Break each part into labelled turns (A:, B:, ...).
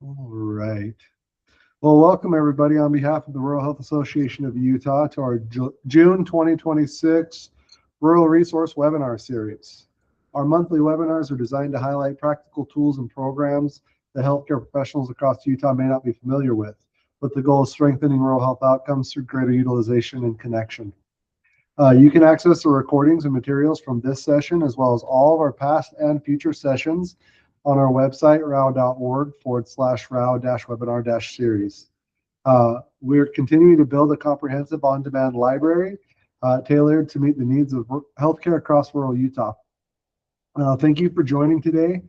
A: All right. Well, welcome everybody on behalf of the Rural Health Association of Utah to our June 2026 Rural Resource Webinar Series. Our monthly webinars are designed to highlight practical tools and programs that healthcare professionals across Utah may not be familiar with the goal of strengthening rural health outcomes through greater utilization and connection. You can access the recordings and materials from this session, as well as all of our past and future sessions on our website, rhau.org/RHAU-webinar-series. We're continuing to build a comprehensive on-demand library tailored to meet the needs of healthcare across rural Utah. Thank you for joining today.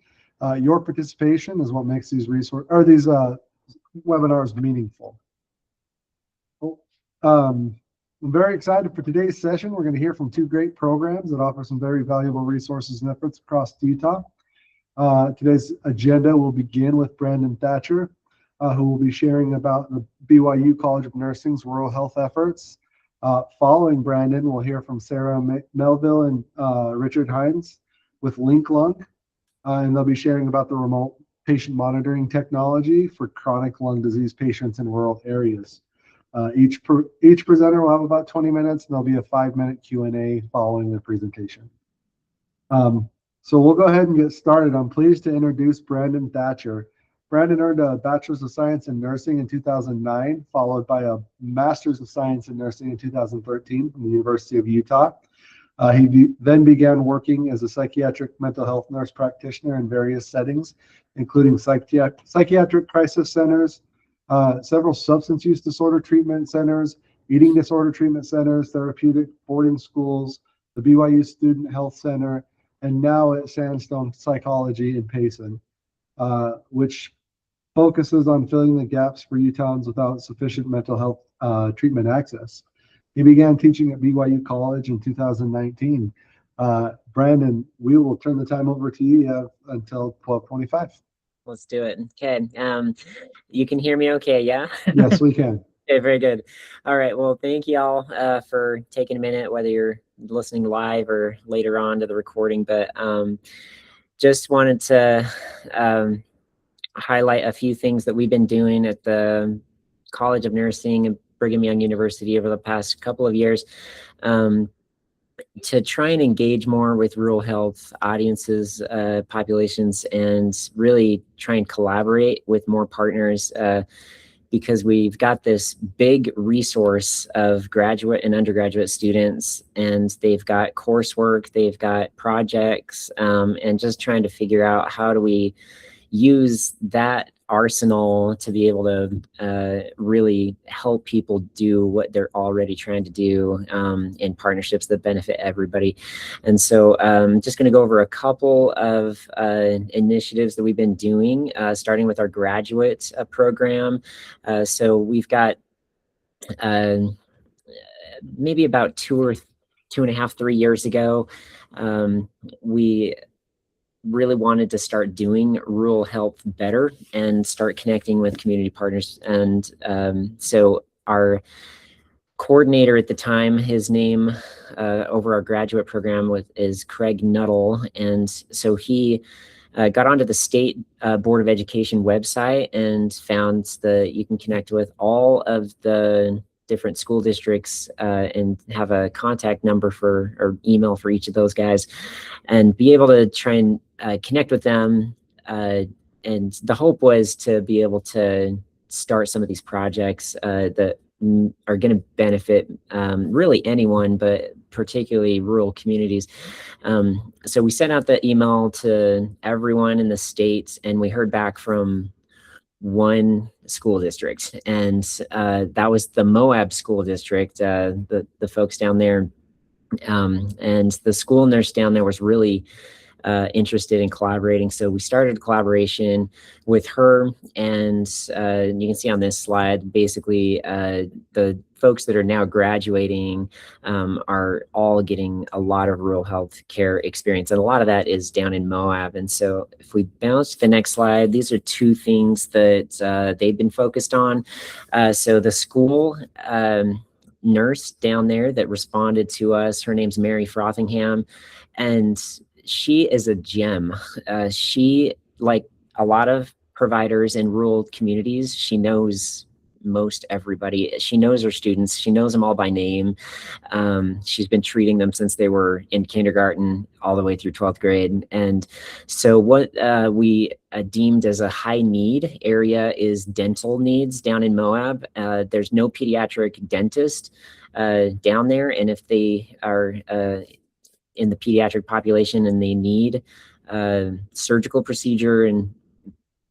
A: Your participation is what makes these webinars meaningful. I'm very excited for today's session. We're going to hear from two great programs that offer some very valuable resources and efforts across Utah. Today's agenda will begin with Brandon Thatcher, who will be sharing about the BYU College of Nursing's rural health efforts. Following Brandon, we'll hear from Sarah Melville and Richard Hines with LungLink, and they'll be sharing about the remote patient monitoring technology for chronic lung disease patients in rural areas. Each presenter will have about 20 minutes, and there'll be a 5-minute Q&A following the presentation. So we'll go ahead and get started. I'm pleased to introduce Brandon Thatcher. Brandon earned a Bachelor's of Science in Nursing in 2009, followed by a Master's of Science in Nursing in 2013 from the University of Utah. He then began working as a psychiatric mental health nurse practitioner in various settings, including psychiatric crisis centers, several substance use disorder treatment centers, eating disorder treatment centers, therapeutic boarding schools, the BYU Student Health Center, and now at Sandstone Psychology in Payson, which focuses on filling the gaps for Utahns without sufficient mental health treatment access. He began teaching at BYU College in 2019. Brandon, we will turn the time over to you until 12:25.
B: Let's do it. Okay. You can hear me okay, yeah?
A: Yes, we can.
B: Okay, very good. All right. Well, thank you all for taking a minute, whether you're listening live or later on to the recording. But just wanted to highlight a few things that we've been doing at the College of Nursing and Brigham Young University over the past couple of years to try and engage more with rural health audiences, populations, and really try and collaborate with more partners because we've got this big resource of graduate and undergraduate students, and they've got coursework, they've got projects, and just trying to figure out how do we use that arsenal to be able to really help people do what they're already trying to do in partnerships that benefit everybody. And so I'm just going to go over a couple of initiatives that we've been doing, starting with our graduate program. So we've got maybe about 2.5, 3 years ago, we really wanted to start doing rural health better and start connecting with community partners. And so our coordinator at the time, his name over our graduate program is Craig Nuttall. And so he got onto the State Board of Education website and found that you can connect with all of the different school districts and have a contact number or email for each of those guys and be able to try and connect with them. And the hope was to be able to start some of these projects that are going to benefit really anyone, but particularly rural communities. So we sent out the email to everyone in the state, and we heard back from one school district, and that was the Moab School District, the folks down there. And the school nurse down there was really interested in collaborating. So we started a collaboration with her, and you can see on this slide, basically the folks that are now graduating are all getting a lot of rural health care experience. And a lot of that is down in Moab. And so if we bounce to the next slide, these are two things that they've been focused on. So the school nurse down there that responded to us, her name's Mary Frothingham, and she is a gem. She, like a lot of providers in rural communities. She knows most everybody. She knows her students. She knows them all by name. She's been treating them since they were in kindergarten all the way through 12th grade. And so what we deemed as a high need area is dental needs down in Moab. There's no pediatric dentist down there. And if they are in the pediatric population and they need surgical procedure, and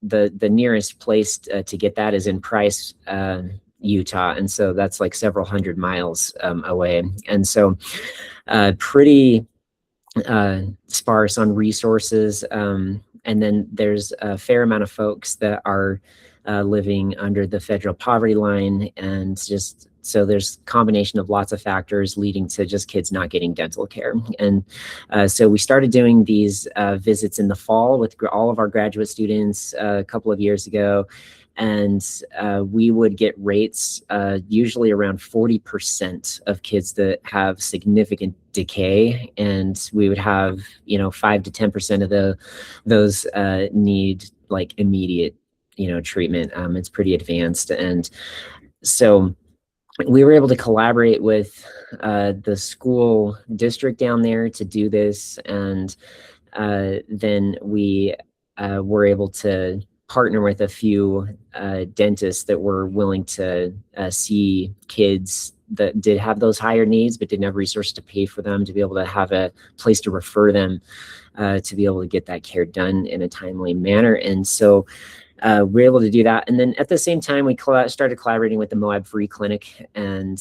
B: the nearest place to get that is in Price, Utah. And so that's like several hundred miles away. And so pretty sparse on resources. And then there's a fair amount of folks that are living under the federal poverty line, and just so there's a combination of lots of factors leading to just kids not getting dental care. And so we started doing these visits in the fall with all of our graduate students a couple of years ago. And we would get rates usually around 40% of kids that have significant decay. And we would have, 5 to 10% of those need like immediate, treatment. It's pretty advanced. And so we were able to collaborate with the school district down there to do this. And then we were able to partner with a few dentists that were willing to see kids that did have those higher needs, but didn't have resources to pay for them, to be able to have a place to refer them, to be able to get that care done in a timely manner. And so we're able to do that. And then at the same time, we started collaborating with the Moab Free Clinic, and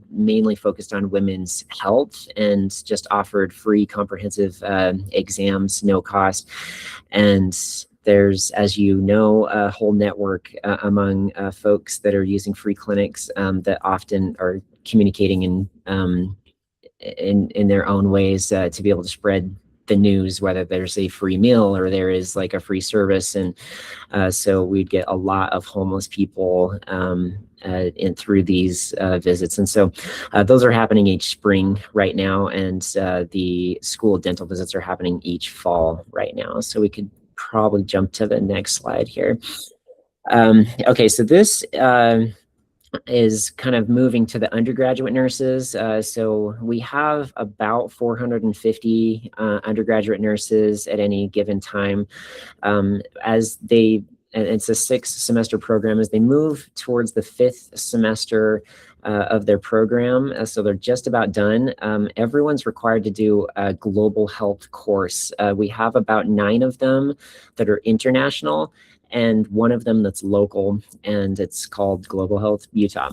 B: mainly focused on women's health, and just offered free comprehensive exams, no cost. And there's, as you know, a whole network among folks that are using free clinics that often are communicating in their own ways to be able to spread the news, whether there's a free meal or there is like a free service. And so we'd get a lot of homeless people in through these visits. And so those are happening each spring right now. And the school dental visits are happening each fall right now. So we could probably jump to the next slide here. Okay, so this is kind of moving to the undergraduate nurses. So we have about 450 undergraduate nurses at any given time. It's a 6-semester program. As they move towards the 5th semester of their program, so they're just about done, everyone's required to do a global health course. We have about 9 of them that are international, and 1 of them that's local, and it's called Global Health Utah.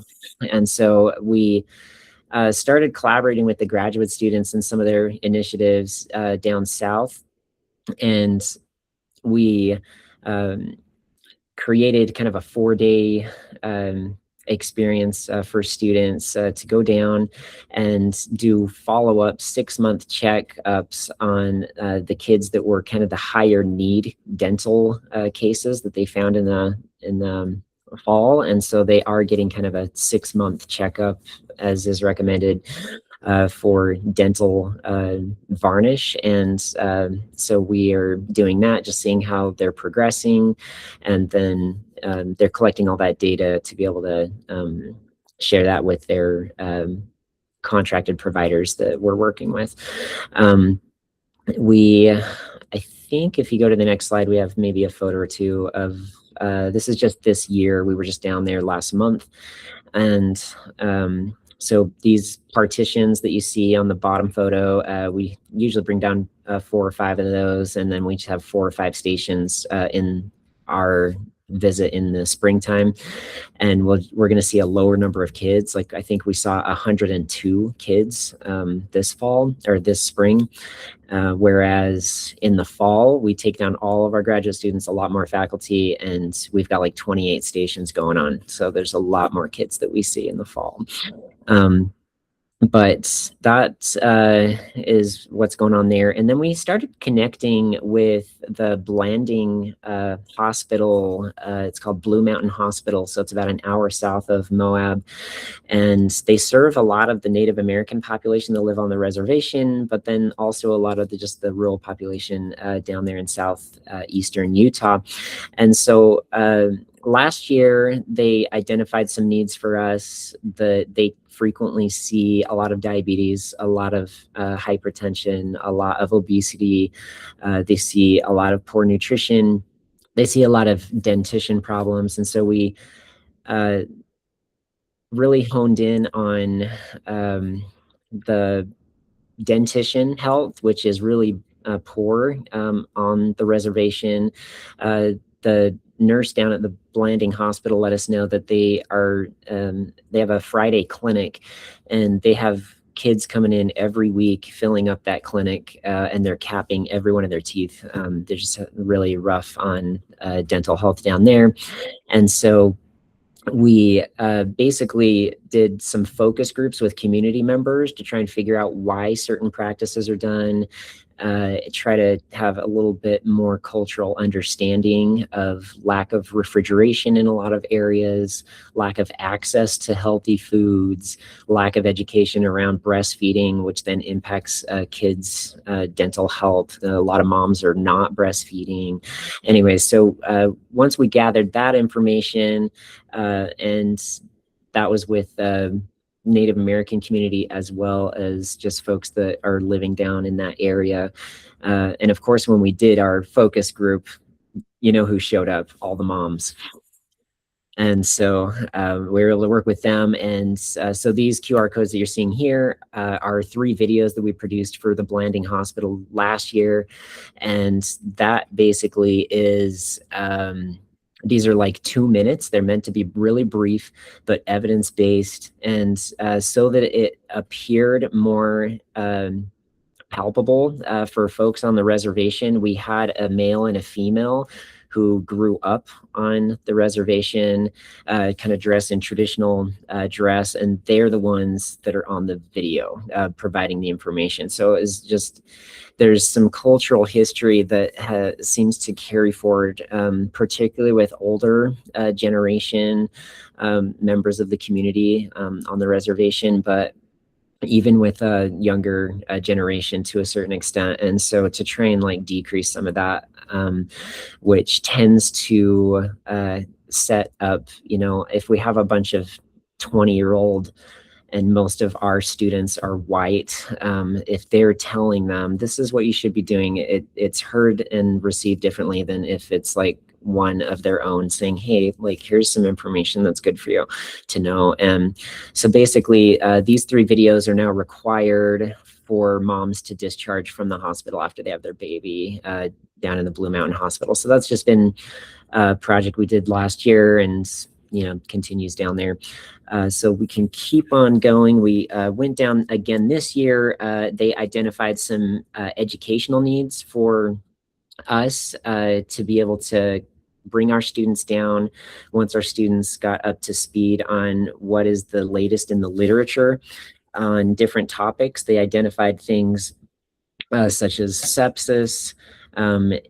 B: And so we started collaborating with the graduate students in some of their initiatives down south, and we created kind of a 4-day experience for students to go down and do follow-up 6-month checkups on the kids that were kind of the higher need dental cases that they found in the fall. And so they are getting kind of a 6-month checkup, as is recommended, for dental varnish. And so we are doing that, just seeing how they're progressing, and then they're collecting all that data to be able to share that with their contracted providers that we're working with. I think if you go to the next slide, we have maybe a photo or two of, this is just this year. We were just down there last month. And so these partitions that you see on the bottom photo, we usually bring down 4 or 5 of those, and then we just have 4 or 5 stations in our visit in the springtime. And we're going to see a lower number of kids. Like I think we saw 102 kids this fall or this spring. Whereas in the fall, we take down all of our graduate students, a lot more faculty, and we've got like 28 stations going on. So there's a lot more kids that we see in the fall. but that is what's going on there. And then we started connecting with the Blanding hospital. It's called Blue Mountain Hospital. So it's about an hour south of Moab. And they serve a lot of the Native American population that live on the reservation, but then also a lot of just the rural population down there in southeastern Utah. And so last year, they identified some needs for us. They frequently see a lot of diabetes, a lot of hypertension, a lot of obesity. They see a lot of poor nutrition. They see a lot of dentition problems. And so we really honed in on the dentition health, which is really poor on the reservation. The nurse down at the Blanding Hospital let us know that they have a Friday clinic, and they have kids coming in every week filling up that clinic, and they're capping every one of their teeth. They're just really rough on dental health down there. And so we basically did some focus groups with community members to try and figure out why certain practices are done, try to have a little bit more cultural understanding of lack of refrigeration in a lot of areas, lack of access to healthy foods, lack of education around breastfeeding, which then impacts kids' dental health. A lot of moms are not breastfeeding. Anyways, so once we gathered that information, and that was with Native American community as well as just folks that are living down in that area. And of course, when we did our focus group, you know who showed up? All the moms. And so we were able to work with them. And so these QR codes that you're seeing here are 3 videos that we produced for the Blanding Hospital last year. And that basically is these are like 2 minutes. They're meant to be really brief, but evidence-based. And so that it appeared more palpable for folks on the reservation, we had a male and a female who grew up on the reservation, kind of dressed in traditional dress, and they're the ones that are on the video providing the information. So it's just, there's some cultural history that seems to carry forward, particularly with older generation members of the community on the reservation, but even with a younger generation to a certain extent. And so to try and like decrease some of that, which tends to set up, you know, if we have a bunch of 20-year-old and most of our students are white, if they're telling them this is what you should be doing, it's heard and received differently than if it's like one of their own saying, hey, like, here's some information that's good for you to know. And so basically these 3 videos are now required for moms to discharge from the hospital after they have their baby down in the Blue Mountain Hospital. So that's just been a project we did last year and, you know, continues down there. So we can keep on going. We went down again this year. They identified some educational needs for us to be able to bring our students down once our students got up to speed on what is the latest in the literature on different topics. They identified things such as sepsis, diabetic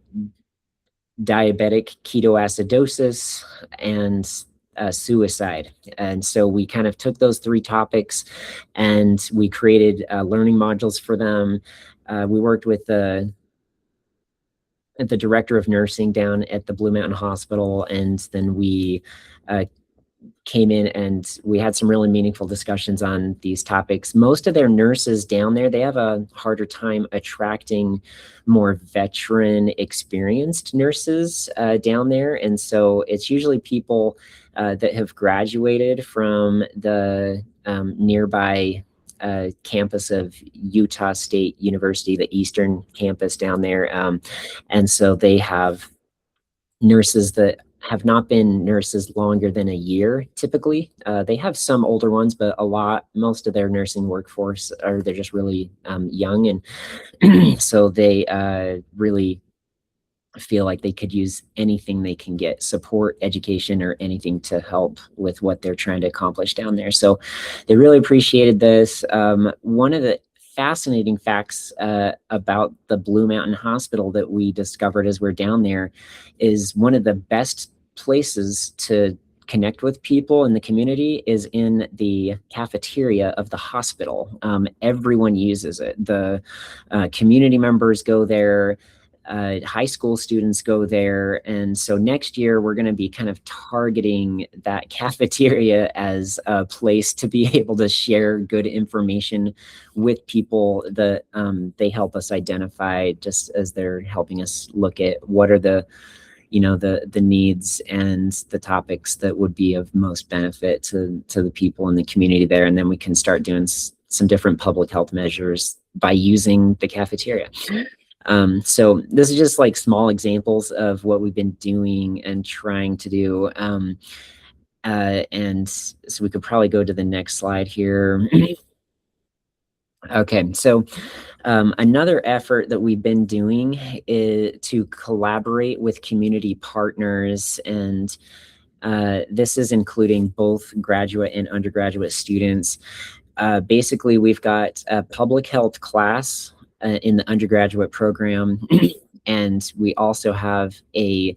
B: ketoacidosis, and suicide. And so we kind of took those 3 topics and we created learning modules for them. We worked with the director of nursing down at the Blue Mountain Hospital, and then we came in and we had some really meaningful discussions on these topics. Most of their nurses down there, they have a harder time attracting more veteran, experienced nurses down there. And so it's usually people that have graduated from the nearby campus of Utah State University, the Eastern campus down there. And so they have nurses that have not been nurses longer than a year, typically. They have some older ones, but most of their nursing workforce they're just really young. And so they really feel like they could use anything they can get, support, education, or anything to help with what they're trying to accomplish down there. So they really appreciated this. One of the fascinating facts about the Blue Mountain Hospital that we discovered as we're down there is one of the best places to connect with people in the community is in the cafeteria of the hospital. Everyone uses it. The community members go there. High school students go there. And so next year, we're going to be kind of targeting that cafeteria as a place to be able to share good information with people that they help us identify, just as they're helping us look at what are the needs and the topics that would be of most benefit to the people in the community there. And then we can start doing some different public health measures by using the cafeteria. So this is just like small examples of what we've been doing and trying to do. And so we could probably go to the next slide here. Okay, so another effort that we've been doing is to collaborate with community partners, and this is including both graduate and undergraduate students. Basically, we've got a public health class in the undergraduate program, and we also have a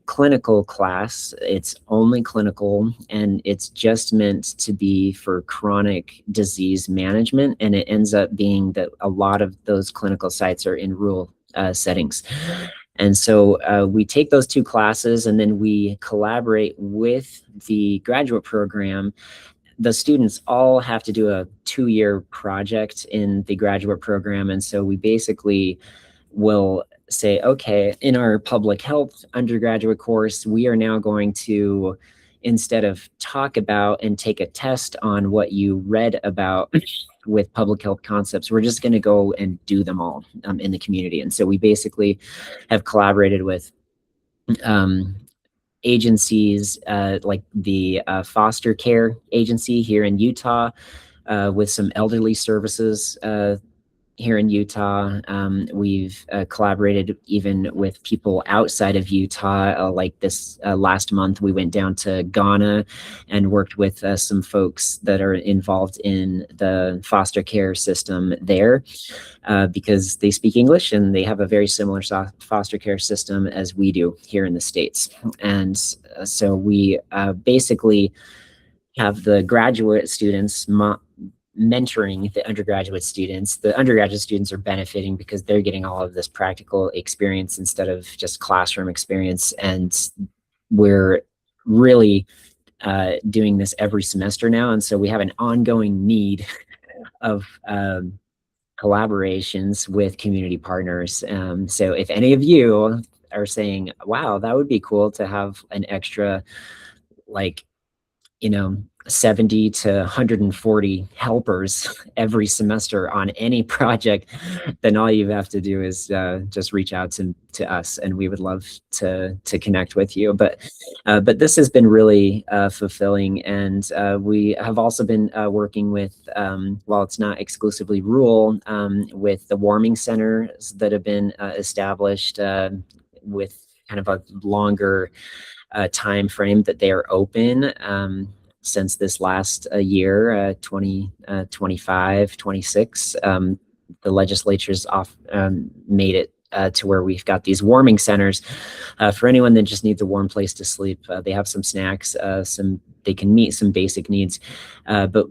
B: clinical class. It's only clinical, and it's just meant to be for chronic disease management. And it ends up being that a lot of those clinical sites are in rural settings. And so we take those two classes, and then we collaborate with the graduate program. The students all have to do a 2-year project in the graduate program. And so we basically will say, okay, in our public health undergraduate course, we are now going to, instead of talk about and take a test on what you read about with public health concepts, we're just going to go and do them all in the community. And so we basically have collaborated with agencies like the foster care agency here in Utah, with some elderly services here in Utah. We've collaborated even with people outside of Utah. Like this last month, we went down to Ghana and worked with some folks that are involved in the foster care system there, because they speak English and they have a very similar foster care system as we do here in the States. And so we basically have the graduate students mentoring the undergraduate students. The undergraduate students are benefiting because they're getting all of this practical experience instead of just classroom experience. And we're really doing this every semester now. And so we have an ongoing need of collaborations with community partners. So if any of you are saying, wow, that would be cool to have an extra, 70 to 140 helpers every semester on any project, then all you have to do is just reach out to us, and we would love to connect with you. But this has been really fulfilling, and we have also been working with, while it's not exclusively rural, with the warming centers that have been established with kind of a longer time frame that they are open. Since this last year, 2025, 26, the legislature's made it to where we've got these warming centers for anyone that just needs a warm place to sleep. They have some snacks, they can meet some basic needs. But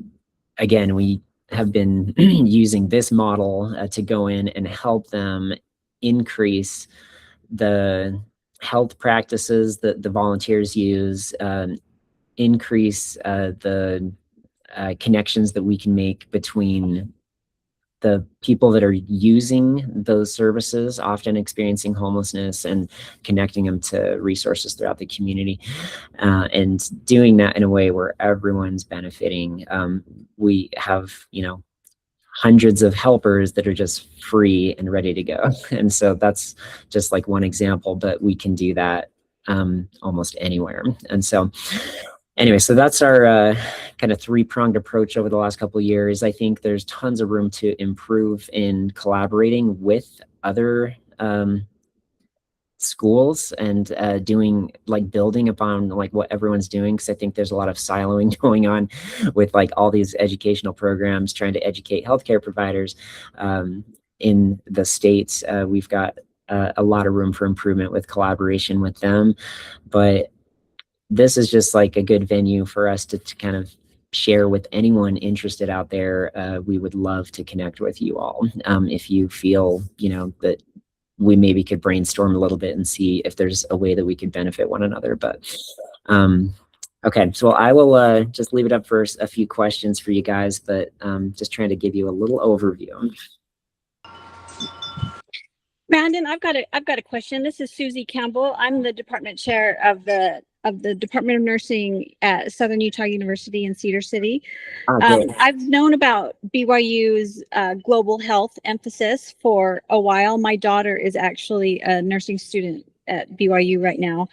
B: again, we have been using this model to go in and help them increase the health practices that the volunteers use, increase the connections that we can make between the people that are using those services, often experiencing homelessness, and connecting them to resources throughout the community, and doing that in a way where everyone's benefiting. We have, hundreds of helpers that are just free and ready to go. And so that's just like one example, but we can do that almost anywhere. And so anyway, so that's our kind of 3-pronged approach over the last couple of years. I think there's tons of room to improve in collaborating with other schools and building upon like what everyone's doing, because I think there's a lot of siloing going on with like all these educational programs trying to educate healthcare providers in the states. We've got a lot of room for improvement with collaboration with them, but this is just like a good venue for us to kind of share with anyone interested out there. We would love to connect with you all. If you feel, that we maybe could brainstorm a little bit and see if there's a way that we could benefit one another. But okay, so I will just leave it up for a few questions for you guys, but just trying to give you a little overview.
C: Brandon, I've got a question. This is Susie Campbell. I'm the department chair of the Department of Nursing at Southern Utah University in Cedar City. I've known about BYU's global health emphasis for a while. My daughter is actually a nursing student at BYU right now.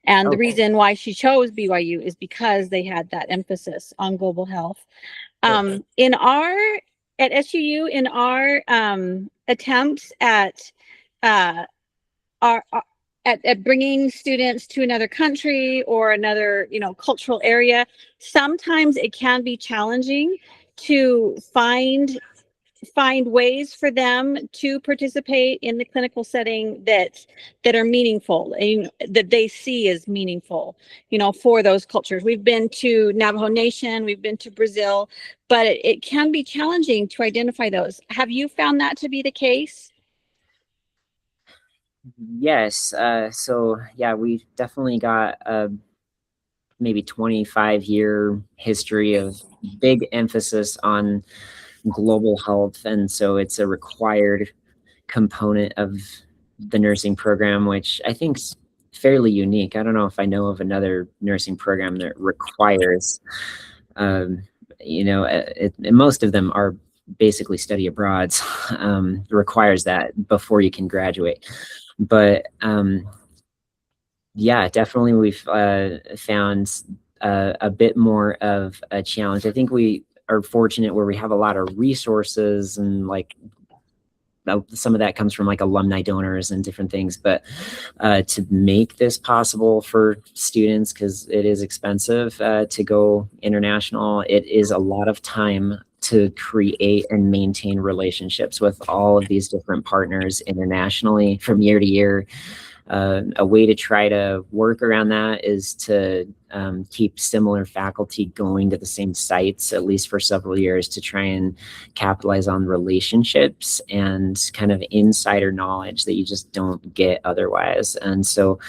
C: And the reason why she chose BYU is because they had that emphasis on global health. At SUU, in our attempts at bringing students to another country or another, cultural area, sometimes it can be challenging to find ways for them to participate in the clinical setting that are meaningful and that they see as meaningful, for those cultures. We've been to Navajo Nation, we've been to Brazil, but it can be challenging to identify those. Have you found that to be the case?
B: Yes. So yeah, we've definitely got a maybe 25-year history of big emphasis on global health. And so it's a required component of the nursing program, which I think is fairly unique. I don't know if I know of another nursing program that requires, most of them are basically study abroad, requires that before you can graduate. But yeah, definitely we've found a bit more of a challenge. I think we are fortunate where we have a lot of resources, and like some of that comes from like alumni donors and different things. But to make this possible for students, because it is expensive to go international, it is a lot of time to create and maintain relationships with all of these different partners internationally from year to year. A way to try to work around that is to keep similar faculty going to the same sites, at least for several years, to try and capitalize on relationships and kind of insider knowledge that you just don't get otherwise. And so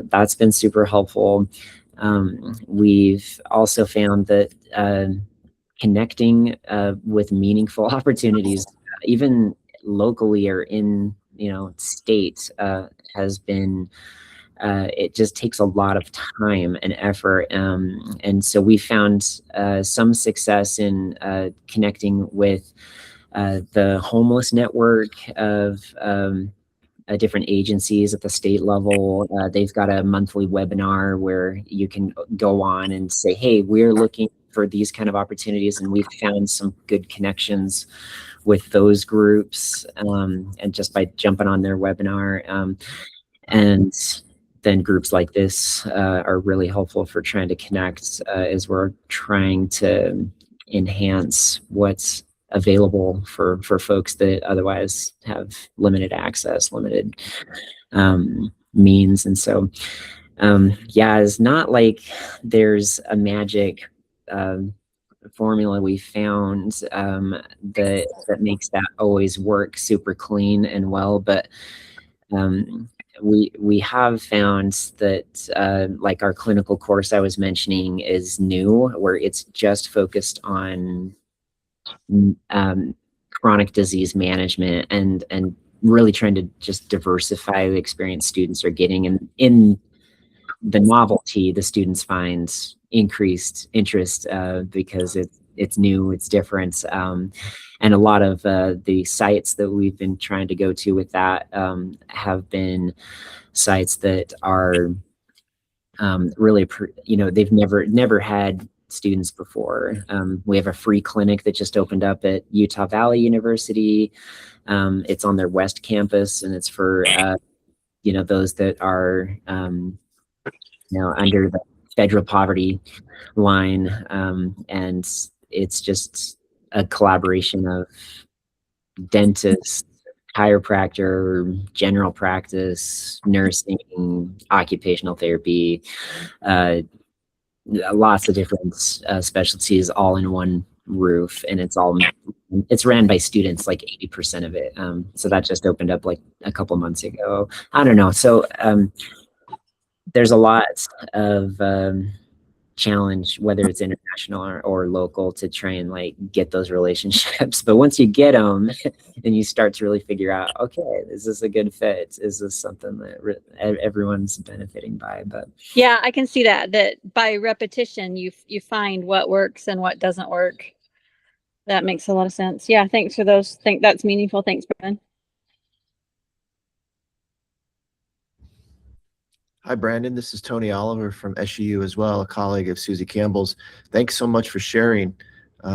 B: that's been super helpful. We've also found that connecting with meaningful opportunities, even locally or in state, has been it just takes a lot of time and effort, and so we found some success in connecting with the homeless network of different agencies at the state level. They've got a monthly webinar where you can go on and say, hey, we're looking for these kind of opportunities, and we've found some good connections with those groups, and just by jumping on their webinar. And then groups like this are really helpful for trying to connect as we're trying to enhance what's available for folks that otherwise have limited access, limited means. And so yeah, it's not like there's a magic formula we found that makes that always work super clean and well, but we have found that like our clinical course I was mentioning is new, where it's just focused on chronic disease management and really trying to just diversify the experience students are getting, and in the novelty, the students find increased interest because it's new, it's different. And a lot of the sites that we've been trying to go to with that have been sites that are really, they've never had students before. We have a free clinic that just opened up at Utah Valley University. It's on their West campus, and it's for those that are, under the federal poverty line. And it's just a collaboration of dentists, chiropractor, general practice, nursing, occupational therapy, lots of different specialties all in one roof, and it's ran by students, like 80% of it. So that just opened up like a couple months ago. I don't know. So there's a lot of challenge, whether it's international or local, to try and like get those relationships. But once you get them and you start to really figure out, okay, is this a good fit? Is this something that everyone's benefiting by? But
C: yeah, I can see that by repetition, you find what works and what doesn't work. That makes a lot of sense. Yeah, thanks for those. Think that's meaningful. Thanks, Brennan.
D: Hi, Brandon. This is Tony Oliver from SUU as well, a colleague of Susie Campbell's. Thanks so much for sharing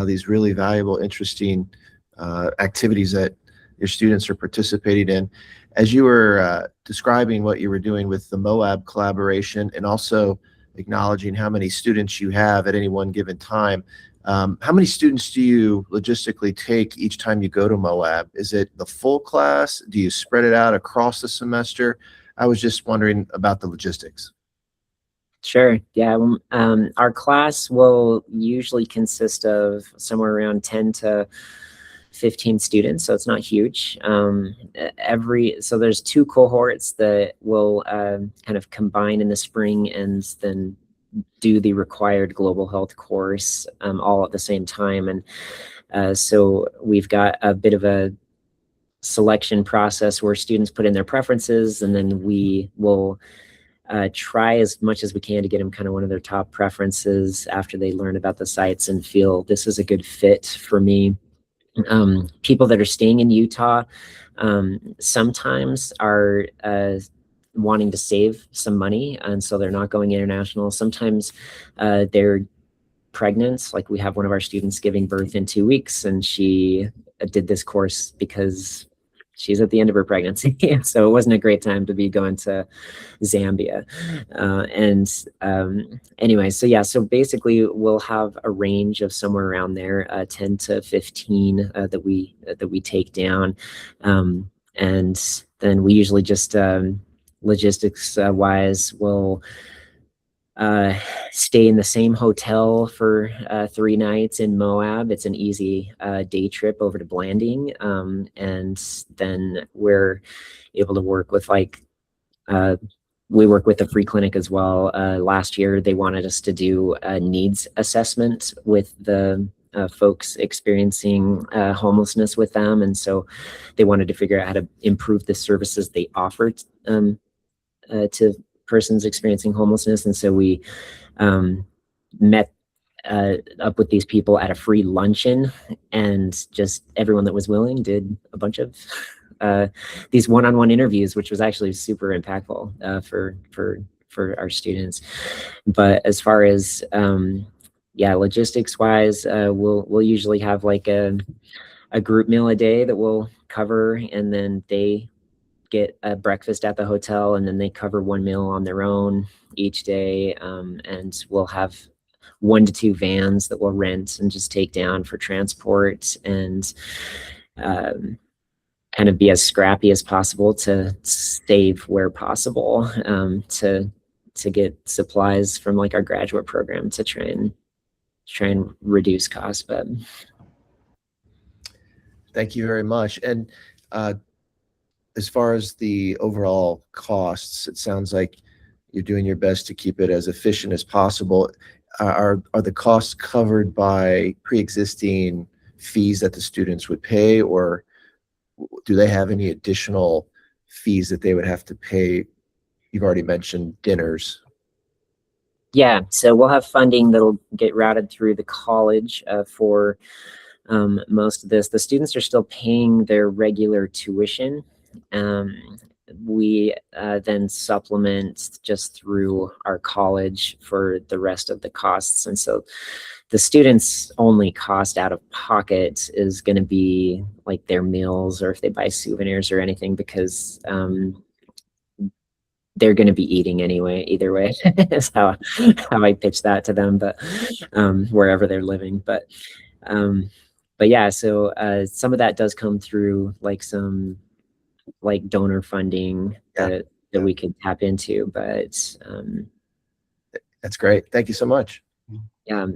D: these really valuable, interesting activities that your students are participating in. As you were describing what you were doing with the MOAB collaboration and also acknowledging how many students you have at any one given time, how many students do you logistically take each time you go to MOAB? Is it the full class? Do you spread it out across the semester? I was just wondering about the logistics.
B: Sure. Yeah. Our class will usually consist of somewhere around 10 to 15 students, so it's not huge. So there's 2 cohorts that will kind of combine in the spring and then do the required global health course all at the same time. And so we've got a bit of a selection process where students put in their preferences, and then we will try as much as we can to get them kind of one of their top preferences after they learn about the sites and feel this is a good fit for me. People that are staying in Utah sometimes are wanting to save some money, and so they're not going international. Sometimes they're pregnant. Like we have one of our students giving birth in 2 weeks, and she did this course because she's at the end of her pregnancy. So it wasn't a great time to be going to Zambia. Anyway, so yeah, so basically we'll have a range of somewhere around there, 10 to 15 that we take down. And then we usually just logistics wise will stay in the same hotel for 3 nights in Moab. It's an easy day trip over to Blanding. And then we're able to work with we work with the free clinic as well. Last year, they wanted us to do a needs assessment with the folks experiencing homelessness with them. And so they wanted to figure out how to improve the services they offered to persons experiencing homelessness. And so we met up with these people at a free luncheon, and just everyone that was willing did a bunch of these one-on-one interviews, which was actually super impactful for our students. But as far as logistics wise, we'll usually have like a group meal a day that we'll cover, and then they get a breakfast at the hotel, and then they cover 1 meal on their own each day. And we'll have 1 to 2 vans that we'll rent and just take down for transport, and kind of be as scrappy as possible to save where possible, to get supplies from like our graduate program to try and reduce costs. But
D: thank you very much. And as far as the overall costs, it sounds like you're doing your best to keep it as efficient as possible. Are the costs covered by pre-existing fees that the students would pay, or do they have any additional fees that they would have to pay? You've already mentioned dinners.
B: Yeah, so we'll have funding that'll get routed through the college for most of this. The students are still paying their regular tuition. We then supplement just through our college for the rest of the costs. And so the students' only cost out of pocket is going to be like their meals, or if they buy souvenirs or anything, because they're going to be eating anyway, either way. Is how I pitch that to them, but wherever they're living. But yeah, so some of that does come through like some like donor funding that we could tap into. But
D: that's great. Thank you so much.
B: yeah.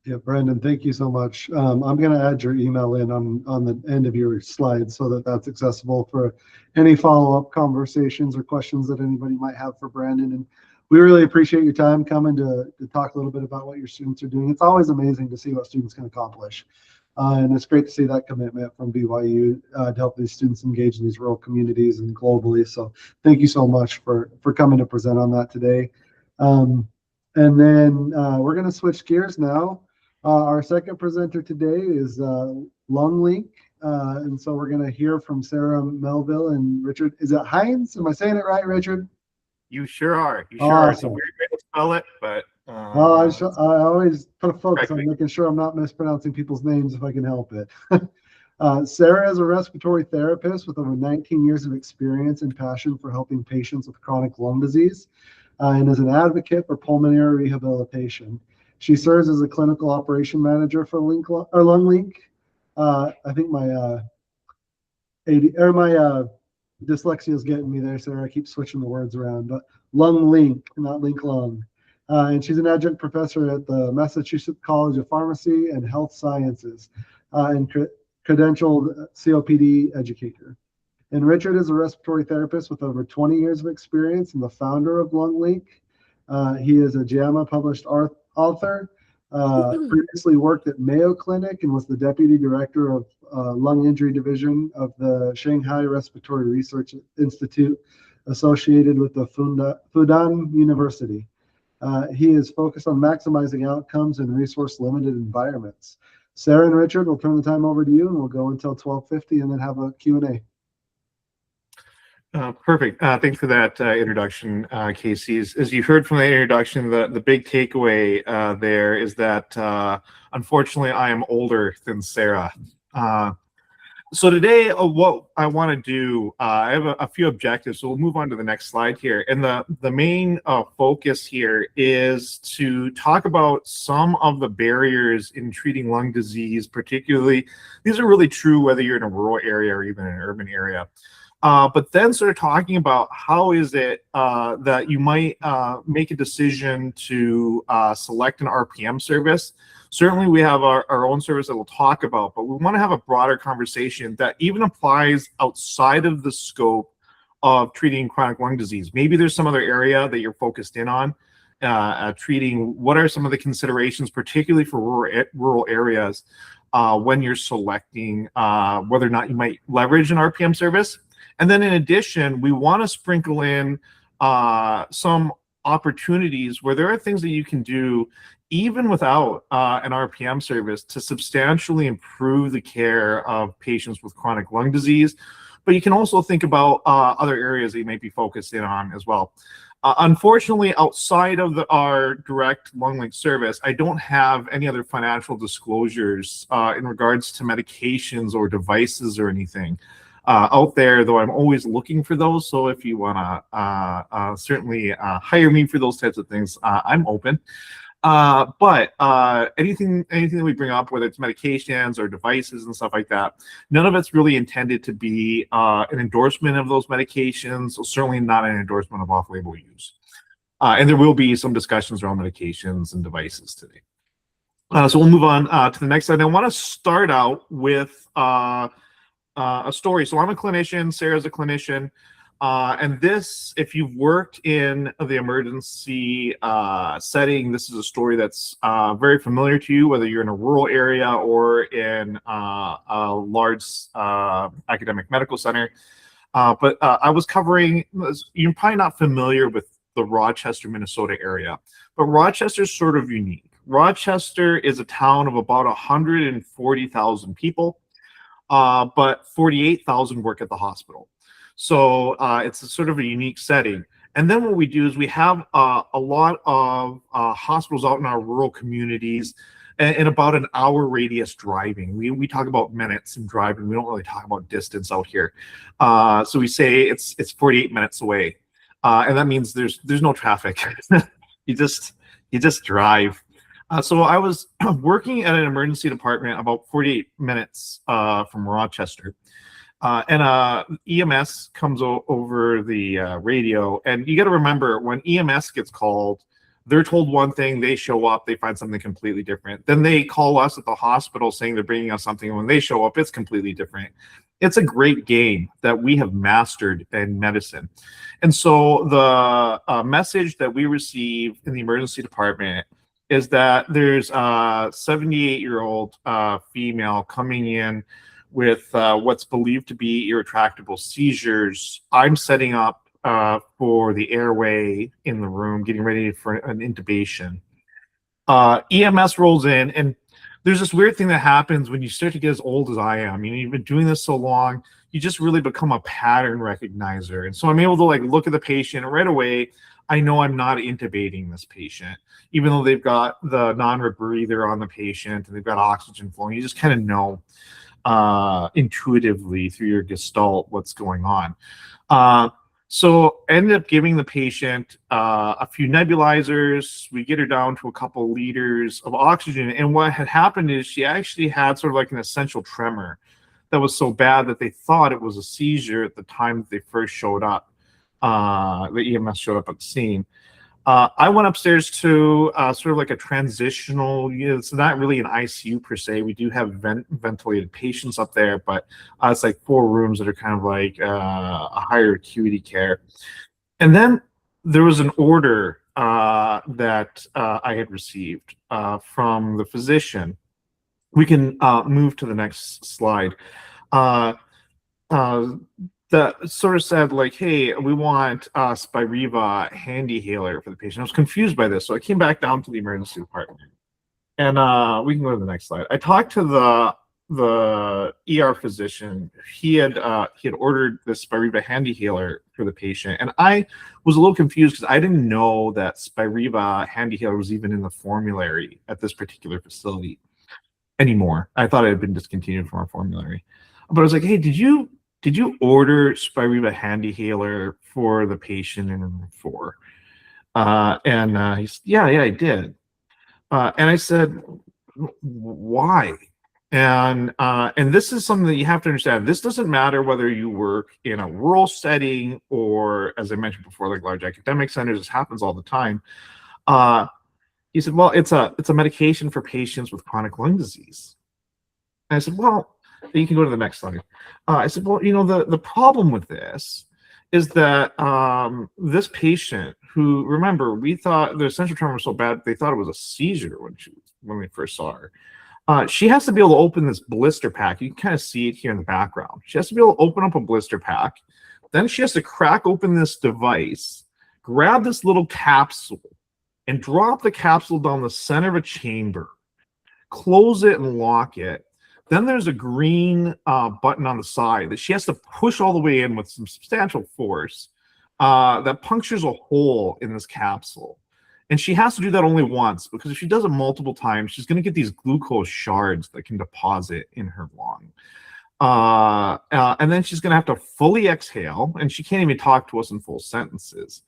A: Yeah, Brandon, thank you so much. I'm going to add your email in on the end of your slides so that that's accessible for any follow-up conversations or questions that anybody might have for Brandon. And we really appreciate your time coming to talk a little bit about what your students are doing. It's always amazing to see what students can accomplish. And it's great to see that commitment from BYU to help these students engage in these rural communities and globally. So thank you so much for coming to present on that today. And then we're going to switch gears now. Our second presenter today is LungLink. And so we're going to hear from Sarah Melville and Richard. Is it Hines? Am I saying it right, Richard?
E: You sure are. You sure are. It's a weird way to spell it, but.
A: I always put a focus on making sure I'm not mispronouncing people's names if I can help it. Sarah is a respiratory therapist with over 19 years of experience and passion for helping patients with chronic lung disease and is an advocate for pulmonary rehabilitation. She serves as a clinical operation manager for LungLink. I think my dyslexia is getting me there, Sarah. I keep switching the words around, but LungLink, not Link Lung. And she's an adjunct professor at the Massachusetts College of Pharmacy and Health Sciences and credentialed COPD educator. And Richard is a respiratory therapist with over 20 years of experience and the founder of LungLink. He is a JAMA published author, previously worked at Mayo Clinic and was the deputy director of lung injury division of the Shanghai Respiratory Research Institute associated with the Fudan University. He is focused on maximizing outcomes in resource-limited environments. Sarah and Richard, we'll turn the time over to you, and we'll go until 12:50 and then have a Q&A.
E: Perfect. Thanks for that introduction, Casey. As you heard from the introduction, the big takeaway there is that, unfortunately, I am older than Sarah. So today, what I want to do, I have a few objectives, so we'll move on to the next slide here. And the main focus here is to talk about some of the barriers in treating lung disease, particularly, these are really true whether you're in a rural area or even an urban area. But then sort of talking about how is it that you might make a decision to select an RPM service. Certainly we have our own service that we'll talk about, but we want to have a broader conversation that even applies outside of the scope of treating chronic lung disease. Maybe there's some other area that you're focused in on treating. What are some of the considerations, particularly for rural areas, when you're selecting whether or not you might leverage an RPM service? And then in addition, we want to sprinkle in some opportunities where there are things that you can do even without an RPM service to substantially improve the care of patients with chronic lung disease. But you can also think about other areas that you might be focused in on as well. Unfortunately, outside of our direct LungLink service, I don't have any other financial disclosures in regards to medications or devices or anything out there, though I'm always looking for those. So if you want to certainly hire me for those types of things, I'm open. But anything that we bring up, whether it's medications or devices and stuff like that, none of it's really intended to be an endorsement of those medications, so certainly not an endorsement of off-label use. And there will be some discussions around medications and devices today. So we'll move on to the next slide. I want to start out with a story. So I'm a clinician, Sarah's a clinician. And this, if you've worked in the emergency setting, this is a story that's very familiar to you, whether you're in a rural area or in a large academic medical center. But I was covering, you're probably not familiar with the Rochester, Minnesota area, but Rochester's sort of unique. Rochester is a town of about 140,000 people, but 48,000 work at the hospital. So it's a sort of a unique setting. And then what we do is we have a lot of hospitals out in our rural communities in about an hour radius driving. We talk about minutes and driving. We don't really talk about distance out here. So we say it's 48 minutes away. and that means there's no traffic. you just drive. So I was working at an emergency department about 48 minutes from Rochester. And EMS comes over the radio. And you got to remember, when EMS gets called, they're told one thing, they show up, they find something completely different. Then they call us at the hospital saying they're bringing us something, and when they show up, it's completely different. It's a great game that we have mastered in medicine. And so the message that we receive in the emergency department is that there's a 78-year-old female coming in with what's believed to be irretractable seizures. I'm setting up for the airway in the room, getting ready for an intubation. EMS rolls in, and there's this weird thing that happens when you start to get as old as I am. You've been doing this so long, you just really become a pattern recognizer. And so I'm able to like look at the patient, and right away, I know I'm not intubating this patient, even though they've got the non-rebreather on the patient and they've got oxygen flowing. You just kind of know intuitively through your gestalt what's going on. So I ended up giving the patient a few nebulizers. We get her down to a couple liters of oxygen. And what had happened is she actually had sort of like an essential tremor that was so bad that they thought it was a seizure at the time that they first showed up. The EMS showed up at the scene. I went upstairs to sort of like a transitional unit. It's not really an ICU per se. We do have ventilated patients up there, but it's like 4 rooms that are kind of like a higher acuity care. And then there was an order that I had received from the physician. We can move to the next slide. That sort of said like, hey, we want Spiriva HandiHaler for the patient. I was confused by this, so I came back down to the emergency department. And we can go to the next slide. I talked to the ER physician. He had ordered this Spiriva HandiHaler for the patient, and I was a little confused because I didn't know that Spiriva HandiHaler was even in the formulary at this particular facility anymore. I thought it had been discontinued from our formulary. But I was like, hey, did you order Spiriva HandiHaler for the patient in room 4? And he said, yeah, I did. And I said, why? And this is something that you have to understand. This doesn't matter whether you work in a rural setting or, as I mentioned before, like large academic centers. This happens all the time. He said, well, it's a medication for patients with chronic lung disease. And I said, well, you can go to the next slide. I said, well, the problem with this is that this patient who, remember, we thought the essential tremor was so bad, they thought it was a seizure when we first saw her. She has to be able to open this blister pack. You can kind of see it here in the background. She has to be able to open up a blister pack. Then she has to crack open this device, grab this little capsule, and drop the capsule down the center of a chamber, close it and lock it. Then there's a green button on the side that she has to push all the way in with some substantial force that punctures a hole in this capsule. And she has to do that only once, because if she does it multiple times, she's going to get these glucose shards that can deposit in her lung. And then she's going to have to fully exhale, and she can't even talk to us in full sentences.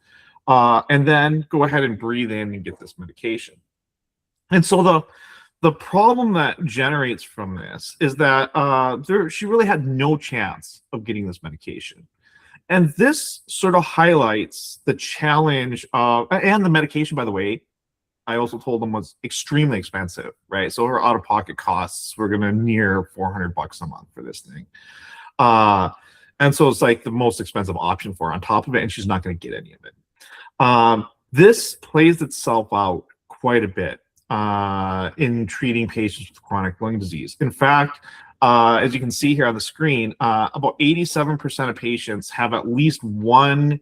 E: And then go ahead and breathe in and get this medication. And so the problem that generates from this is that she really had no chance of getting this medication. And this sort of highlights the challenge of, and the medication, by the way, I also told them was extremely expensive, right? So her out-of-pocket costs were going to near $400 a month for this thing. And so it's like the most expensive option for her on top of it, and she's not going to get any of it. This plays itself out quite a bit in treating patients with chronic lung disease. In fact, as you can see here on the screen, about 87% of patients have at least one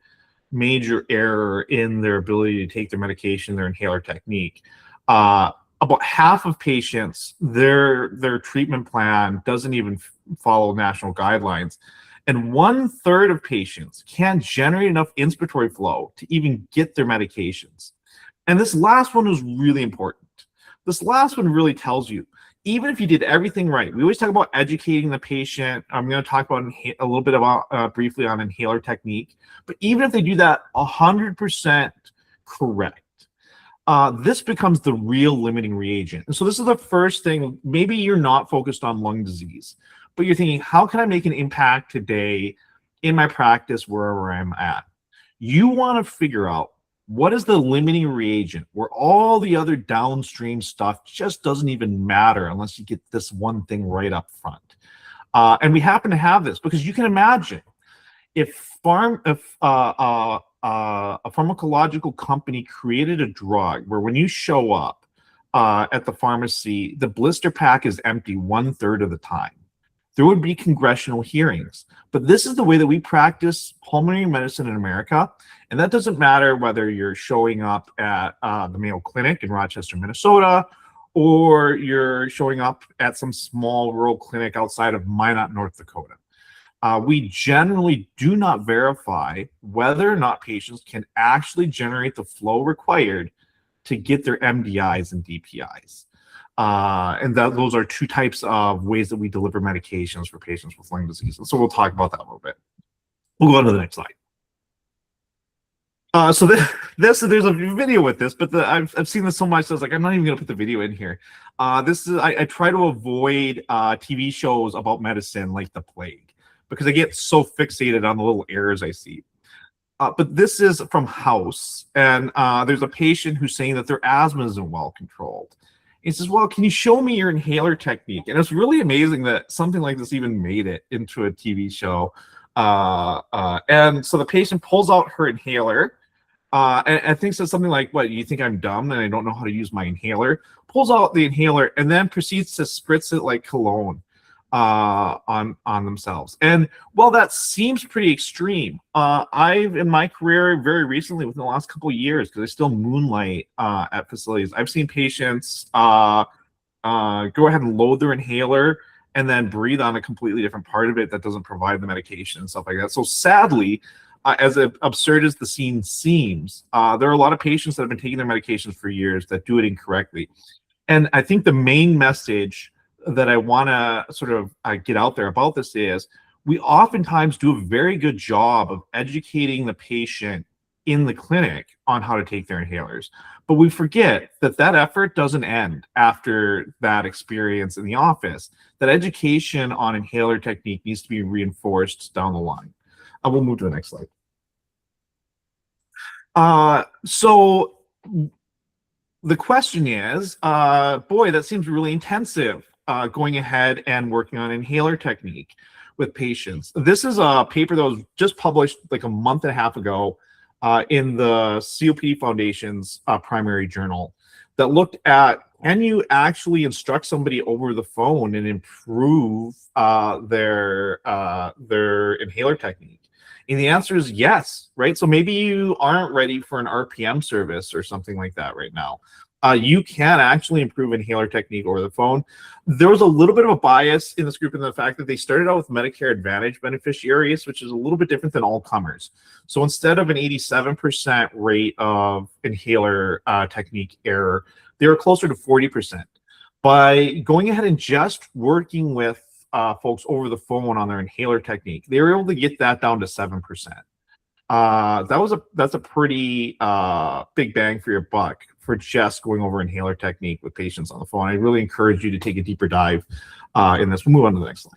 E: major error in their ability to take their medication, their inhaler technique. About half of patients, their treatment plan doesn't even follow national guidelines. And 1/3 of patients can't generate enough inspiratory flow to even get their medications. And this last one is really important. This last one really tells you, even if you did everything right, we always talk about educating the patient. I'm going to talk about a little bit about briefly on inhaler technique, but even if they do that 100% correct, this becomes the real limiting reagent. And so this is the first thing. Maybe you're not focused on lung disease, but you're thinking, how can I make an impact today in my practice wherever I'm at? You want to figure out what is the limiting reagent where all the other downstream stuff just doesn't even matter unless you get this one thing right up front. And we happen to have this because you can imagine if a pharmacological company created a drug where when you show up at the pharmacy, the blister pack is empty 1/3 of the time, there would be congressional hearings. But this is the way that we practice pulmonary medicine in America. And that doesn't matter whether you're showing up at the Mayo Clinic in Rochester, Minnesota, or you're showing up at some small rural clinic outside of Minot, North Dakota. We generally do not verify whether or not patients can actually generate the flow required to get their MDIs and DPIs. And those are two types of ways that we deliver medications for patients with lung disease. And so we'll talk about that a little bit. We'll go on to the next slide. So there's a video with this, but I've seen this so much, so I was like, I'm not even gonna put the video in here. I try to avoid TV shows about medicine like The Plague, because I get so fixated on the little errors I see. But this is from House, and there's a patient who's saying that their asthma isn't well controlled. He says, well, can you show me your inhaler technique? And it's really amazing that something like this even made it into a TV show. And so the patient pulls out her inhaler, and I think says something like, what, you think I'm dumb and I don't know how to use my inhaler? Pulls out the inhaler and then proceeds to spritz it like cologne on themselves. And while that seems pretty extreme, I've in my career very recently, within the last couple of years, because I still moonlight at facilities, I've seen patients go ahead and load their inhaler and then breathe on a completely different part of it that doesn't provide the medication and stuff like that. So sadly, as absurd as the scene seems, there are a lot of patients that have been taking their medications for years that do it incorrectly. And I think the main message that I want to sort of get out there about this is we oftentimes do a very good job of educating the patient in the clinic on how to take their inhalers. But we forget that that effort doesn't end after that experience in the office. That education on inhaler technique needs to be reinforced down the line. We'll move to the next slide. So the question is, boy, that seems really intensive, going ahead and working on inhaler technique with patients. This is a paper that was just published like a month and a half ago in the COPD Foundation's primary journal that looked at, can you actually instruct somebody over the phone and improve their inhaler technique? And the answer is yes, right? So maybe you aren't ready for an RPM service or something like that right now. You can actually improve inhaler technique over the phone. There was a little bit of a bias in this group in the fact that they started out with Medicare Advantage beneficiaries, which is a little bit different than all comers. So instead of an 87% rate of inhaler technique error, they were closer to 40%. By going ahead and just working with folks over the phone on their inhaler technique, they were able to get that down to 7%. That's a pretty big bang for your buck for just going over inhaler technique with patients on the phone. I really encourage you to take a deeper dive in this. We'll move on to the next slide.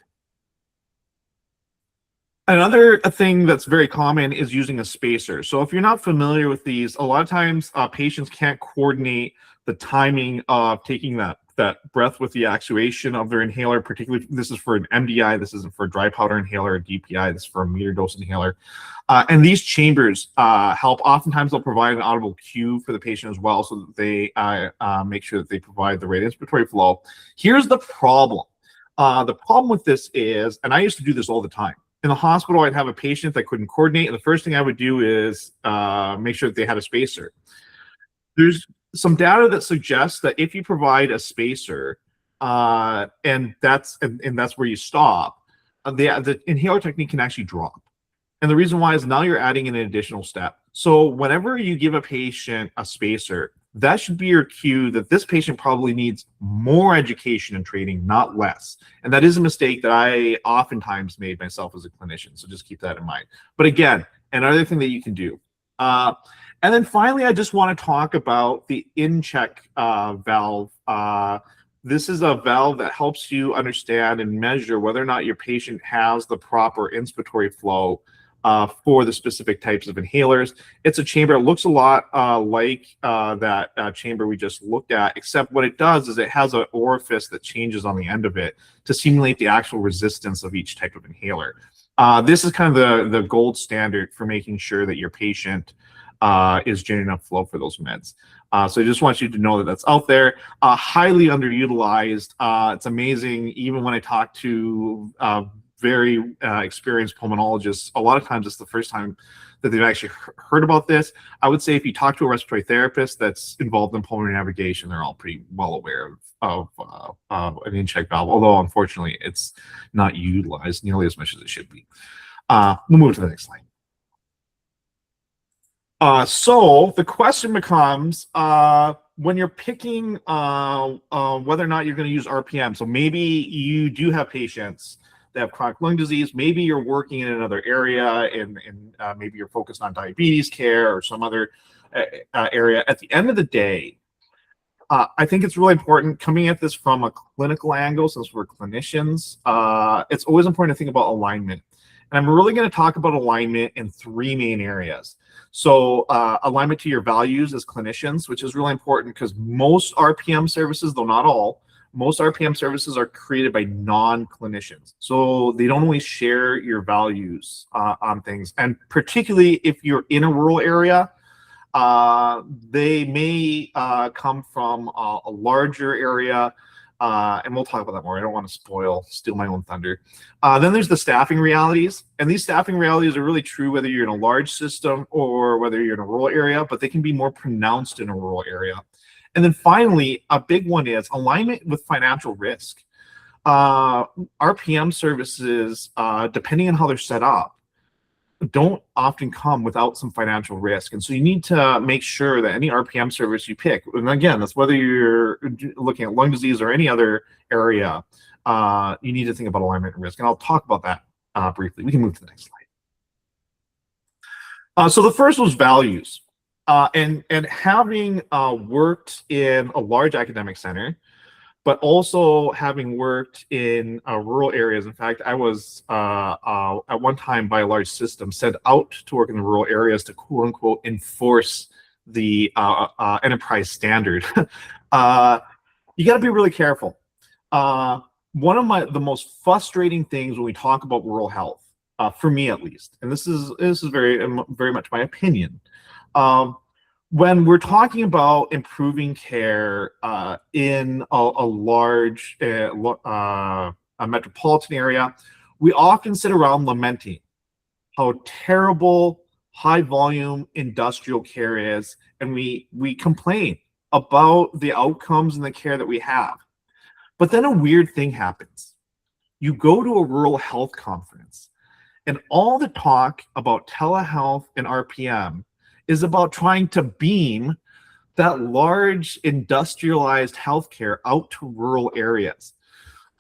E: Another thing that's very common is using a spacer. So if you're not familiar with these, a lot of times patients can't coordinate the timing of taking that breath with the actuation of their inhaler. Particularly, this is for an MDI, this isn't for a dry powder inhaler or DPI, this is for a meter dose inhaler. And these chambers help. Oftentimes they'll provide an audible cue for the patient as well, so that they make sure that they provide the right inspiratory flow. Here's the problem. The problem with this is, and I used to do this all the time, in the hospital, I'd have a patient that couldn't coordinate, and the first thing I would do is make sure that they had a spacer. There's some data that suggests that if you provide a spacer, and that's where you stop, the inhaler technique can actually drop. And the reason why is now you're adding in an additional step. So whenever you give a patient a spacer, that should be your cue that this patient probably needs more education and training, not less. And that is a mistake that I oftentimes made myself as a clinician. So just keep that in mind. But again, another thing that you can do. And then finally, I just want to talk about the in-check valve. This is a valve that helps you understand and measure whether or not your patient has the proper inspiratory flow for the specific types of inhalers. It's a chamber. It looks a lot like that chamber we just looked at, except what it does is it has an orifice that changes on the end of it to simulate the actual resistance of each type of inhaler. This is kind of the gold standard for making sure that your patient is generating enough flow for those meds. So I just want you to know that that's out there. Highly underutilized. It's amazing. Even when I talk to very experienced pulmonologists, a lot of times it's the first time that they've actually heard about this. I would say if you talk to a respiratory therapist that's involved in pulmonary navigation, they're all pretty well aware of an in-check valve, although unfortunately it's not utilized nearly as much as it should be. We'll move to the next slide. So the question becomes, when you're picking whether or not you're going to use RPM, so maybe you do have patients that have chronic lung disease, maybe you're working in another area and maybe you're focused on diabetes care or some other area. At the end of the day, I think it's really important coming at this from a clinical angle, since we're clinicians, it's always important to think about alignment. And I'm really going to talk about alignment in three main areas. So alignment to your values as clinicians, which is really important because most RPM services, though not all, most RPM services are created by non-clinicians. So they don't always share your values on things. And particularly if you're in a rural area, they may come from a larger area. And we'll talk about that more. I don't want to steal my own thunder. Then there's the staffing realities. And these staffing realities are really true whether you're in a large system or whether you're in a rural area, but they can be more pronounced in a rural area. And then finally, a big one is alignment with financial risk. RPM services, depending on how they're set up, don't often come without some financial risk. And so you need to make sure that any RPM service you pick, and again, that's whether you're looking at lung disease or any other area, you need to think about alignment and risk. And I'll talk about that briefly. We can move to the next slide. So the first was values. And having worked in a large academic center, but also having worked in rural areas. In fact, I was at one time by a large system sent out to work in the rural areas to quote unquote enforce the enterprise standard. You got to be really careful. One of the most frustrating things when we talk about rural health, for me at least, and this is very much my opinion. When we're talking about improving care in a large a metropolitan area, we often sit around lamenting how terrible high volume industrial care is, and we complain about the outcomes and the care that we have. But then a weird thing happens. You go to a rural health conference, and all the talk about telehealth and RPM is about trying to beam that large industrialized healthcare out to rural areas.